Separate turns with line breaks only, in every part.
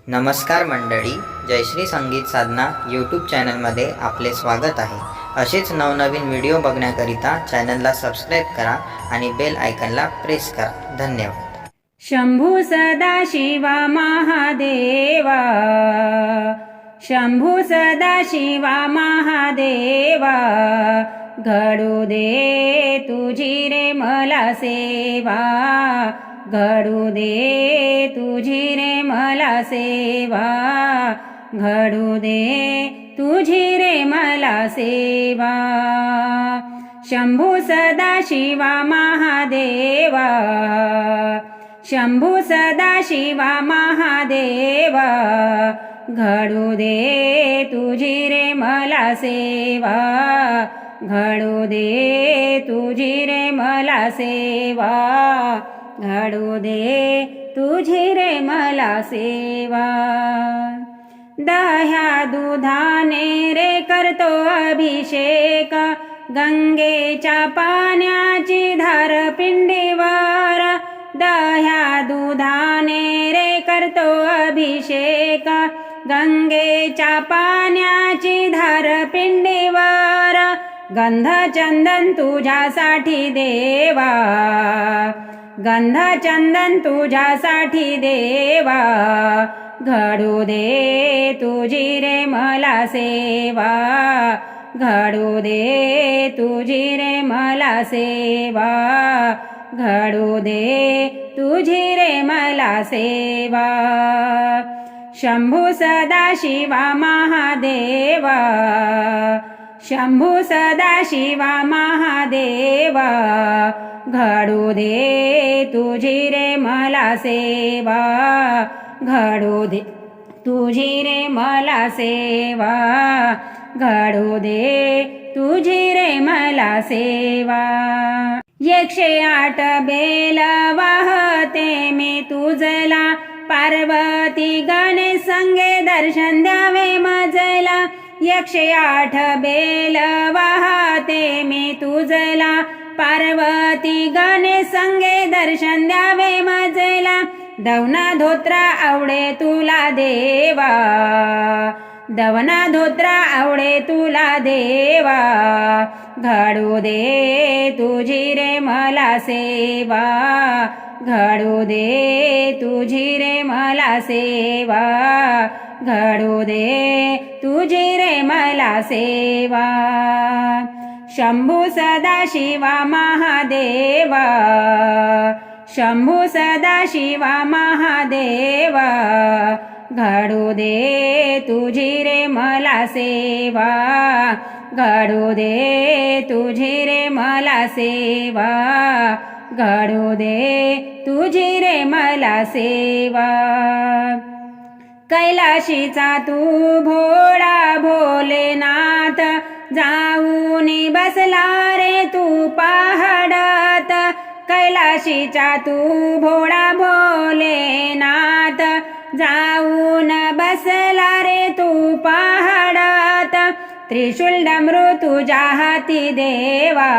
नमस्कार मंडळी, जयश्री संगीत साधना यूट्यूब चॅनलमध्ये आपले स्वागत आहे। असेच नवनवीन व्हिडिओ बघण्याकरिता चॅनलला सबस्क्राईब करा आणि बेल आयकॉनला प्रेस करा। धन्यवाद।
शंभू सदाशिवा महादेवा, शंभू सदाशिवा महादेवा, घडू दे तुझी रे मला सेवा, घडू दे तुझी रे मला सेवा, घडू दे तुझी रे मला सेवा। शंभू सदाशिवा महादेवा, शंभू सदाशिवा महादेवा, घडू दे तुझी रे मला सेवा, घडू दे तुझी रे मला सेवा, घडू दे तुझी रे मला सेवा। दह्या दुधाने रे करतो अभिषेक, गंगेच्या पाण्याची धार पिंडीवर, दह्या दुधाने रे करतो अभिषेक, गंगेच्या पाण्याची धार पिंडीवर, गंध चंदन तुझ्यासाठी देवा, गंध चंदन तुझ्यासाठी देवा, घडू दे तुझी रे मला सेवा, घडू दे तुझी रे मला सेवा, घडू दे तुझी रे मला सेवा। शंभू सदाशिवा महादेवा, शंभू सदाशिवा महादेवा, घडू दे तुझी रे मला सेवा, घडू दे तुझी रे मला सेवा, घडू दे तुझी रे मला सेवा। 108 बेल वाहते मी तुझला, पार्वती गणेश संगे दर्शन द्यावे मजला, 108 बेल वाहते मी तुझला, पार्वती गणेश संगे दर्शन द्यावे मजला, दवना धोत्रा आवडे तुला देवा, दवना धोत्रा आवडे तुला देवा, घडू दे तुझी रे मला सेवा, घडू दे तुझी रे मला सेवा, घडू दे तुझी रे मला सेवा। शंभू सदाशिवा महादेवा, शंभू सदाशिवा महादेवा, घडू दे तुझी रे मला सेवा, घडू दे तुझी रे मला सेवा, घडू दे तुझी रे मला सेवा। कैलाशीचा तू भोळा भोलेनाथ, जाऊन बसला रे तू पहाडात, कैलाशीचा तू भोळा भोलेनाथ, जाऊन बसला रे तू पहाडात, त्रिशूल डमरू तुझ्या हाती देवा,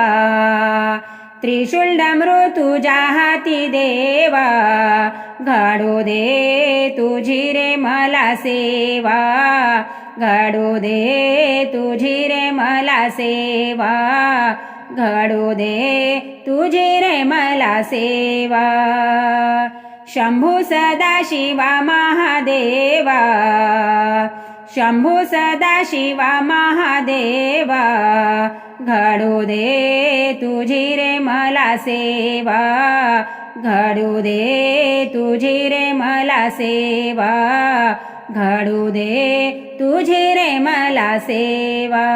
त्रिशूल डमरू तुझ्या हाती देवा, घडू दे तुझी रे मला सेवा, घडू दे तुझी रे मला सेवा, घडू दे तुझी रे मला सेवा। शंभू सदाशिवा महादेवा, शंभू सदाशिवा महादेवा, घडू दे तुझी रे मला सेवा, घडू दे तुझी रे मला सेवा, घडू दे तुझी रे मला सेवा।